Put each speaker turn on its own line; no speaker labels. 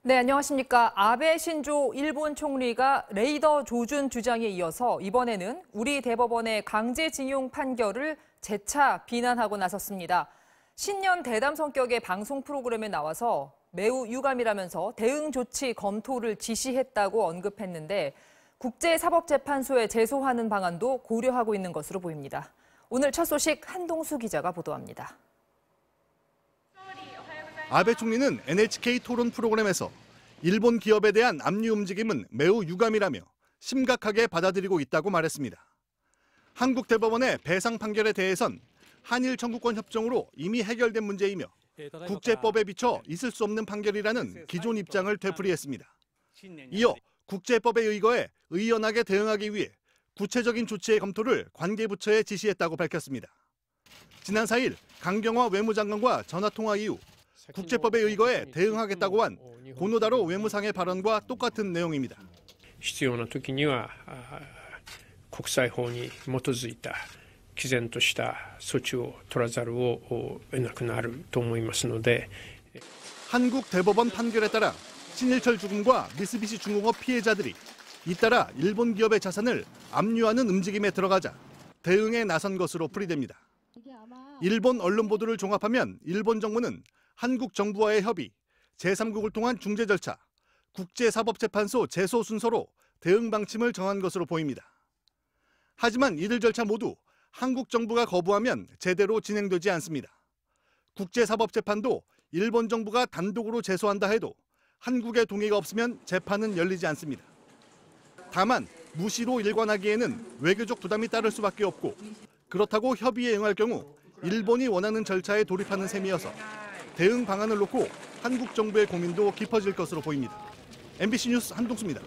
네, 안녕하십니까. 아베 신조 일본 총리가 레이더 조준 주장에 이어서 이번에는 우리 대법원의 강제징용 판결을 재차 비난하고 나섰습니다. 신년 대담 성격의 방송 프로그램에 나와서 매우 유감이라면서 대응 조치 검토를 지시했다고 언급했는데 국제사법재판소에 제소하는 방안도 고려하고 있는 것으로 보입니다. 오늘 첫 소식 한동수 기자가 보도합니다.
아베 총리는 NHK 토론 프로그램에서 일본 기업에 대한 압류 움직임은 매우 유감이라며 심각하게 받아들이고 있다고 말했습니다. 한국 대법원의 배상 판결에 대해선 한일 청구권 협정으로 이미 해결된 문제이며 국제법에 비춰 있을 수 없는 판결이라는 기존 입장을 되풀이했습니다. 이어 국제법에 의거해 의연하게 대응하기 위해 구체적인 조치의 검토를 관계부처에 지시했다고 밝혔습니다. 지난 4일 강경화 외무장관과 전화통화 이후 국제법에 의거해 대응하겠다고 한 고노다로 외무상의 발언과 똑같은 내용입니다.
必要な時には国際法に基づいた毅然とした措置を取らざるを得なくなると思いますので
한국 대법원 판결에 따라 신일철 죽음과 미쓰비시 중공업 피해자들이 잇따라 일본 기업의 자산을 압류하는 움직임에 들어가자 대응에 나선 것으로 풀이됩니다. 일본 언론 보도를 종합하면 일본 정부는 한국 정부와의 협의, 제3국을 통한 중재 절차, 국제사법재판소 제소 순서로 대응 방침을 정한 것으로 보입니다. 하지만 이들 절차 모두 한국 정부가 거부하면 제대로 진행되지 않습니다. 국제사법재판도 일본 정부가 단독으로 제소한다 해도 한국의 동의가 없으면 재판은 열리지 않습니다. 다만 무시로 일관하기에는 외교적 부담이 따를 수밖에 없고 그렇다고 협의에 응할 경우 일본이 원하는 절차에 돌입하는 셈이어서 대응 방안을 놓고 한국 정부의 고민도 깊어질 것으로 보입니다. MBC 뉴스 한동수입니다.